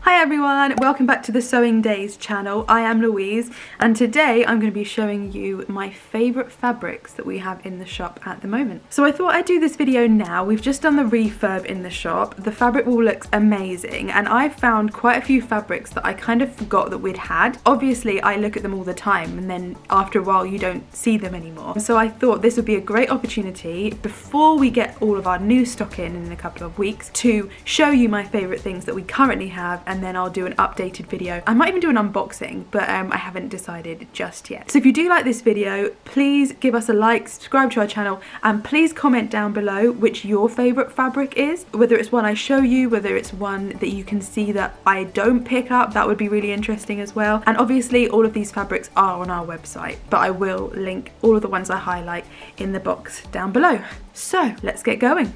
Hi everyone, welcome back to the Sewing Daze channel. I am Louise and today I'm going to be showing you my favourite fabrics that we have in the shop at the moment. So I thought I'd do this video now. We've just done the refurb in the shop. The fabric wall looks amazing and I found quite a few fabrics that I kind of forgot that we'd had. Obviously I look at them all the time and then after a while you don't see them anymore. So I thought this would be a great opportunity before we get all of our new stock in a couple of weeks to show you my favourite things that we currently have, and then I'll do an updated video. I might even do an unboxing, but I haven't decided just yet. So if you do like this video, please give us a like, subscribe to our channel, and please comment down below which your favourite fabric is. Whether it's one I show you, whether it's one that you can see that I don't pick up, that would be really interesting as well. And obviously all of these fabrics are on our website, but I will link all of the ones I highlight in the box down below. So let's get going.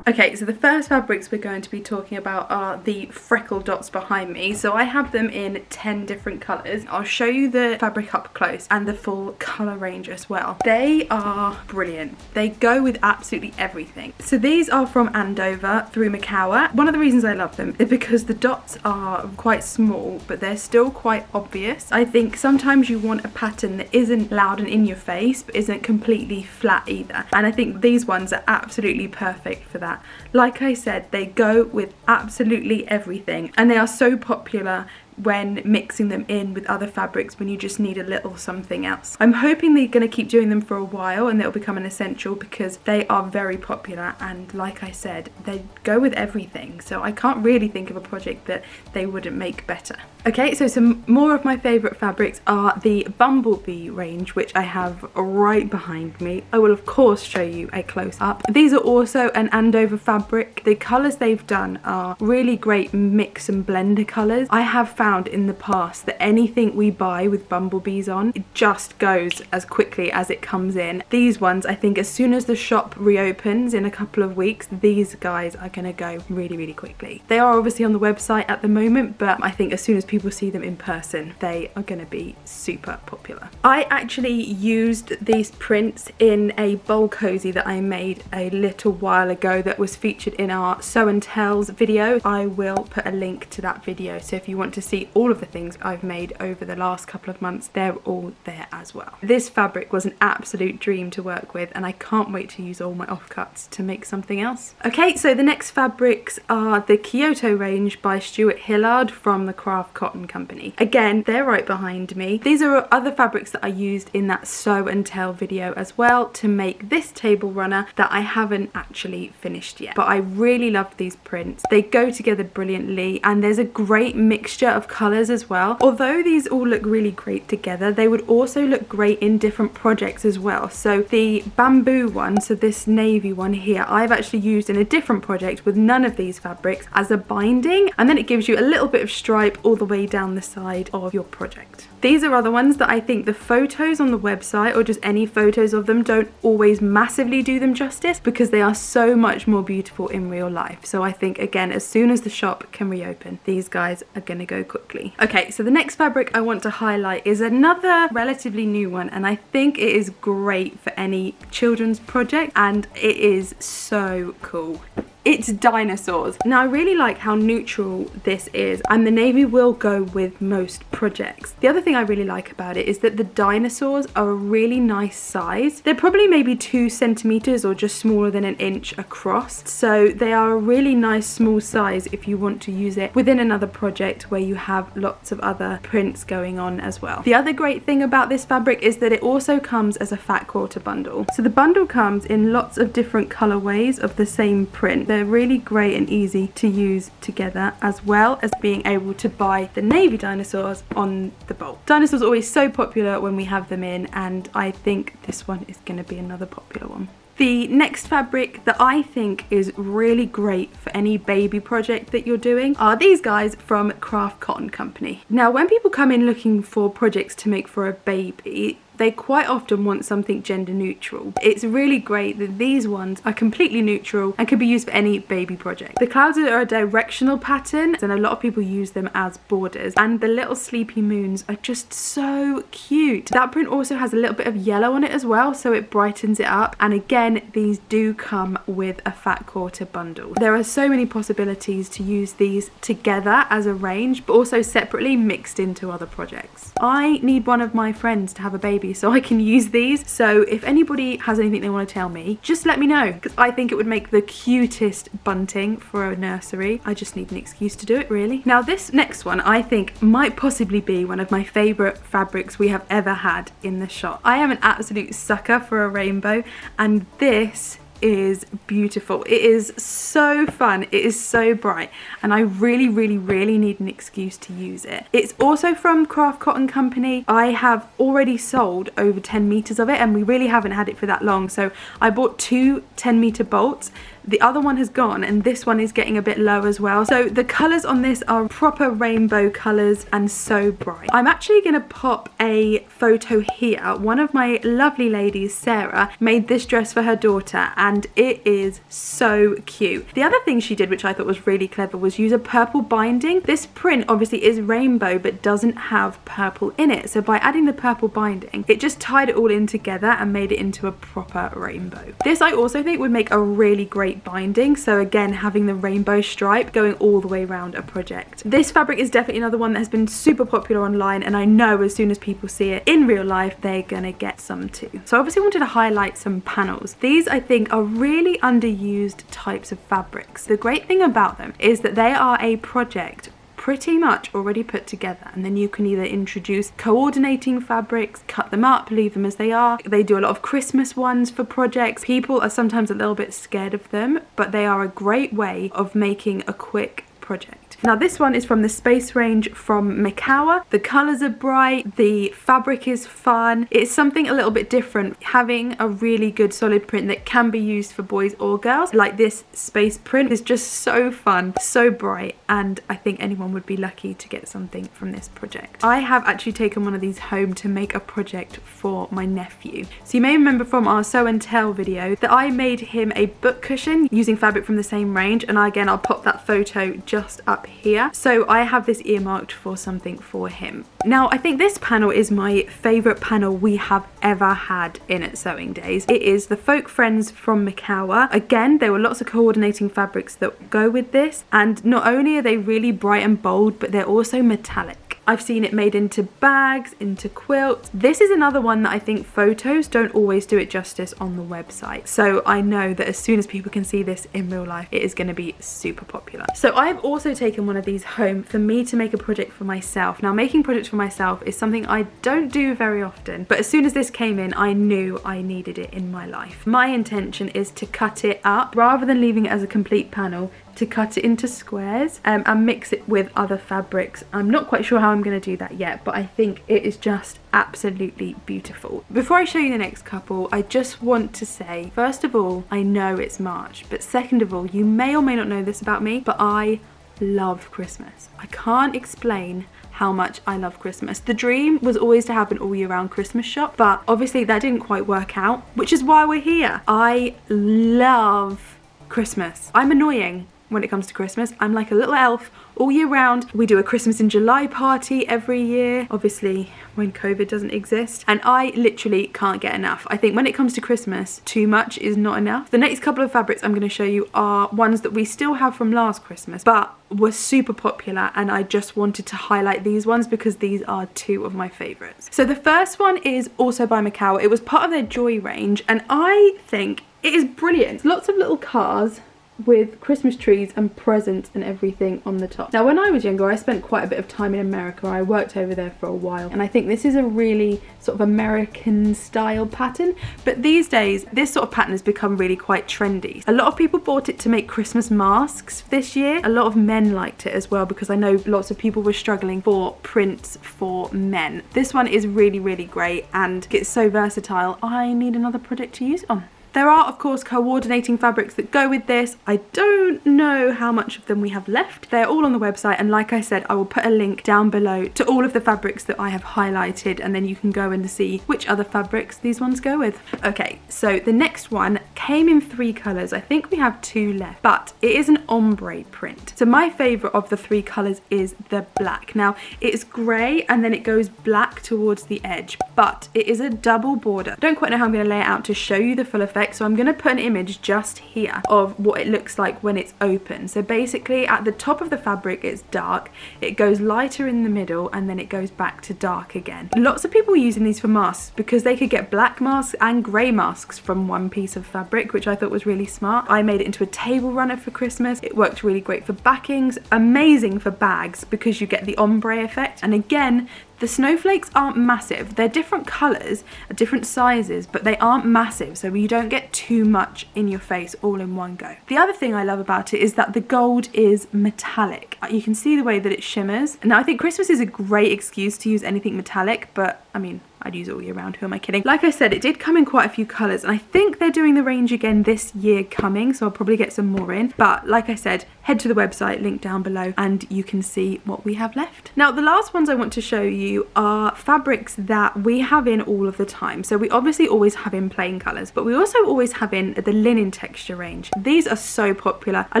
Okay, so the first fabrics we're going to be talking about are the freckle dots behind me. So I have them in 10 different colours. I'll show you the fabric up close and the full colour range as well. They are brilliant. They go with absolutely everything. So these are from Andover through Makawa. One of the reasons I love them is because the dots are quite small, but they're still quite obvious. I think sometimes you want a pattern that isn't loud and in your face, but isn't completely flat either. And I think these ones are absolutely perfect for that. Like I said, they go with absolutely everything and they are so popular when mixing them in with other fabrics when you just need a little something else. I'm hoping they're going to keep doing them for a while and they'll become an essential because they are very popular and like I said, they go with everything. So I can't really think of a project that they wouldn't make better. Okay, so some more of my favourite fabrics are the Bumblebee range, which I have right behind me. I will of course show you a close-up. These are also an Andover fabric. The colours they've done are really great mix and blender colours. I have found in the past that anything we buy with bumblebees on, it just goes as quickly as it comes in. These ones, I think as soon as the shop reopens in a couple of weeks, these guys are going to go really quickly. They are obviously on the website at the moment, but I think as soon as people see them in person, they are going to be super popular. I actually used these prints in a bowl cozy that I made a little while ago that was featured in our Sew and Tells video. I will put a link to that video, so if you want to see all of the things I've made over the last couple of months, they're all there as well. This fabric was an absolute dream to work with and I can't wait to use all my offcuts to make something else. Okay, so the next fabrics are the Kyoto range by Stuart Hillard from the Craft Cotton Company. Again, they're right behind me. These are other fabrics that I used in that Sew and Tell video as well to make this table runner that I haven't actually finished yet. But I really love these prints. They go together brilliantly and there's a great mixture of colours as well. Although these all look really great together, they would also look great in different projects as well. So the bamboo one, so this navy one here, I've actually used in a different project with none of these fabrics as a binding, and then it gives you a little bit of stripe all the way down the side of your project. These are other ones that I think the photos on the website or just any photos of them don't always massively do them justice because they are so much more beautiful in real life. So I think again, as soon as the shop can reopen, these guys are going to go quickly. Okay, so the next fabric I want to highlight is another relatively new one and I think it is great for any children's project and it is so cool. It's Dinosaurs. Now I really like how neutral this is and the navy will go with most projects. The other thing I really like about it is that the dinosaurs are a really nice size. They're probably maybe 2 centimeters or just smaller than an inch across. So they are a really nice small size if you want to use it within another project where you have lots of other prints going on as well. The other great thing about this fabric is that it also comes as a fat quarter bundle. So the bundle comes in lots of different colorways of the same print. They're really great and easy to use together, as well as being able to buy the navy dinosaurs on the bulk. Dinosaurs are always so popular when we have them in, and I think this one is going to be another popular one. The next fabric that I think is really great for any baby project that you're doing are these guys from Craft Cotton Company. Now, when people come in looking for projects to make for a baby, they quite often want something gender neutral. It's really great that these ones are completely neutral and can be used for any baby project. The clouds are a directional pattern and a lot of people use them as borders, and the little sleepy moons are just so cute. That print also has a little bit of yellow on it as well, so it brightens it up, and again these do come with a fat quarter bundle. There are so many possibilities to use these together as a range, but also separately mixed into other projects. I need one of my friends to have a baby so I can use these, so if anybody has anything they want to tell me, just let me know, because I think it would make the cutest bunting for a nursery. I just need an excuse to do it, really. Now this next one I think might possibly be one of my favourite fabrics we have ever had in the shop. I am an absolute sucker for a rainbow, and this is beautiful. It is so fun, it is so bright, and I really need an excuse to use it. It's also from Craft Cotton Company. I have already sold over 10 meters of it, and we really haven't had it for that long, so I bought 2 10-meter bolts. The other one has gone, and this one is getting a bit low as well. So the colours on this are proper rainbow colours and so bright. I'm actually going to pop a photo here. One of my lovely ladies, Sarah, made this dress for her daughter, and it is so cute. The other thing she did, which I thought was really clever, was use a purple binding. This print obviously is rainbow but doesn't have purple in it, so by adding the purple binding, it just tied it all in together and made it into a proper rainbow. This I also think would make a really great binding, so again having the rainbow stripe going all the way around a project. This fabric is definitely another one that has been super popular online, and I know as soon as people see it in real life they're gonna get some too. So I obviously wanted to highlight some panels. These I think are really underused types of fabrics. The great thing about them is that they are a project pretty much already put together, and then you can either introduce coordinating fabrics, cut them up, leave them as they are. They do a lot of Christmas ones for projects. People are sometimes a little bit scared of them, but they are a great way of making a quick project. Now this one is from the Space range from Mikawa. The colours are bright, the fabric is fun. It's something a little bit different, having a really good solid print that can be used for boys or girls. Like this space print is just so fun, so bright, and I think anyone would be lucky to get something from this project. I have actually taken one of these home to make a project for my nephew. So you may remember from our Sew and Tell video that I made him a book cushion using fabric from the same range, and again I'll pop that photo just up here. So I have this earmarked for something for him. Now I think this panel is my favourite panel we have ever had in at Sewing Daze. It is the Folk Friends from Mikawa. Again, there were lots of coordinating fabrics that go with this, and not only are they really bright and bold, but they're also metallic. I've seen it made into bags, into quilts. This is another one that I think photos don't always do it justice on the website. So I know that as soon as people can see this in real life, it is going to be super popular. So I've also taken one of these home for me to make a project for myself. Now making projects for myself is something I don't do very often, but as soon as this came in, I knew I needed it in my life. My intention is to cut it up rather than leaving it as a complete panel, to cut it into squares and mix it with other fabrics. I'm not quite sure how I'm going to do that yet, but I think it is just absolutely beautiful. Before I show you the next couple, I just want to say, first of all, I know it's March, but second of all, you may or may not know this about me, but I love Christmas. I can't explain how much I love Christmas. The dream was always to have an all year round Christmas shop, but obviously that didn't quite work out, which is why we're here. I love Christmas. I'm annoying when it comes to Christmas. I'm like a little elf all year round. We do a Christmas in July party every year, obviously when COVID doesn't exist, and I literally can't get enough. I think when it comes to Christmas, too much is not enough. The next couple of fabrics I'm going to show you are ones that we still have from last Christmas, but were super popular, and I just wanted to highlight these ones because these are two of my favourites. So the first one is also by Mikawa. It was part of their Joy range, and I think it is brilliant. Lots of little cars with Christmas trees and presents and everything on the top. Now when I was younger, I spent quite a bit of time in America. I worked over there for a while, and I think this is a really sort of American style pattern, but these days this sort of pattern has become really quite trendy. A lot of people bought it to make Christmas masks this year. A lot of men liked it as well, because I know lots of people were struggling for prints for men. This one is really great, and it's so versatile. I need another project to use it on. There are, of course, coordinating fabrics that go with this. I don't know how much of them we have left. They're all on the website, and like I said, I will put a link down below to all of the fabrics that I have highlighted, and then you can go and see which other fabrics these ones go with. Okay, so the next one came in 3 colours. I think we have 2 left, but it is an ombre print. So my favourite of the 3 colours is the black. Now, it's grey and then it goes black towards the edge, but it is a double border. I don't quite know how I'm going to lay it out to show you the full effect, so I'm going to put an image just here of what it looks like when it's open. So basically at the top of the fabric it's dark, it goes lighter in the middle, and then it goes back to dark again. Lots of people are using these for masks because they could get black masks and grey masks from one piece of fabric, which I thought was really smart. I made it into a table runner for Christmas. It worked really great for backings, amazing for bags because you get the ombre effect. And again, the snowflakes aren't massive. They're different colours, different sizes, but they aren't massive, so you don't get too much in your face all in one go. The other thing I love about it is that the gold is metallic. You can see the way that it shimmers. Now, I think Christmas is a great excuse to use anything metallic, but I mean, I'd use it all year round, who am I kidding? Like I said, it did come in quite a few colours, and I think they're doing the range again this year coming, so I'll probably get some more in. But like I said, head to the website, link down below, and you can see what we have left. Now, the last ones I want to show you are fabrics that we have in all of the time. So we obviously always have in plain colours, but we also always have in the linen texture range. These are so popular. A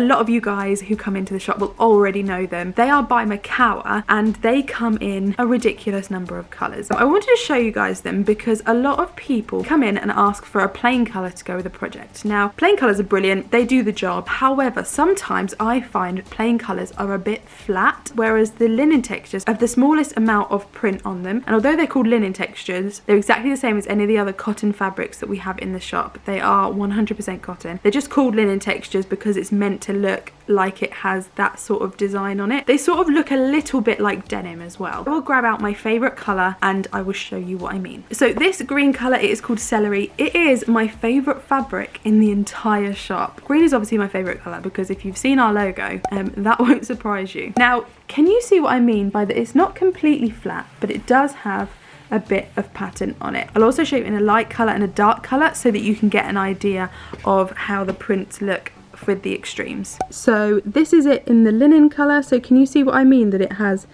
lot of you guys who come into the shop will already know them. They are by Makawa, and they come in a ridiculous number of colours. I wanted to show you guys them because a lot of people come in and ask for a plain colour to go with the project. Now, plain colours are brilliant, they do the job. However, sometimes I find plain colours are a bit flat, whereas the linen textures have the smallest amount of print on them. And although they're called linen textures, they're exactly the same as any of the other cotton fabrics that we have in the shop. They are 100% cotton. They're just called linen textures because it's meant to look like it has that sort of design on it. They sort of look a little bit like denim as well. I will grab out my favourite colour and I will show you what I mean. So this green colour, it is called Celery. It is my favourite fabric in the entire shop. Green is obviously my favourite colour because if you've seen our logo, that won't surprise you. Now, can you see what I mean by that? It's not completely flat, but it does have a bit of pattern on it. I'll also show you in a light colour and a dark colour so that you can get an idea of how the prints look with the extremes. So this is it in the linen colour. So can you see what I mean, that it has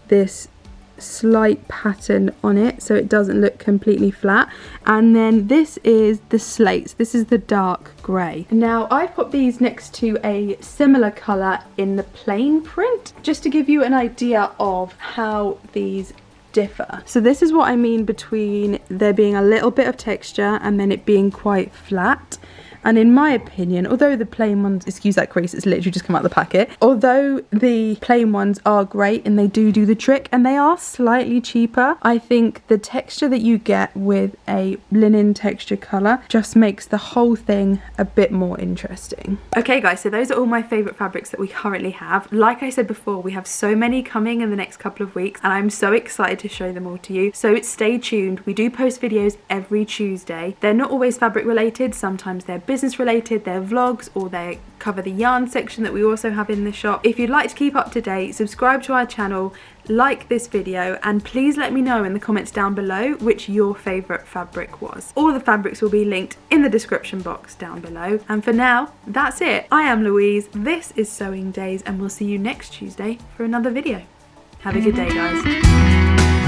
this slight pattern on it so it doesn't look completely flat? And then this is the slates. This is the dark grey. Now I've got these next to a similar colour in the plain print just to give you an idea of how these differ. So this is what I mean between there being a little bit of texture and then it being quite flat. And in my opinion, although the plain ones, excuse that crease, it's literally just come out of the packet. Although the plain ones are great and they do the trick and they are slightly cheaper, I think the texture that you get with a linen texture colour just makes the whole thing a bit more interesting. Okay guys, so those are all my favourite fabrics that we currently have. Like I said before, we have so many coming in the next couple of weeks and I'm so excited to show them all to you. So stay tuned. We do post videos every Tuesday. They're not always fabric related, sometimes they're business related, they're vlogs, or they cover the yarn section that we also have in the shop. If you'd like to keep up to date, subscribe to our channel, like this video, and please let me know in the comments down below which your favourite fabric was. All the fabrics will be linked in the description box down below. And for now, that's it. I am Louise, this is Sewing Daze, and we'll see you next Tuesday for another video. Have a good day, guys.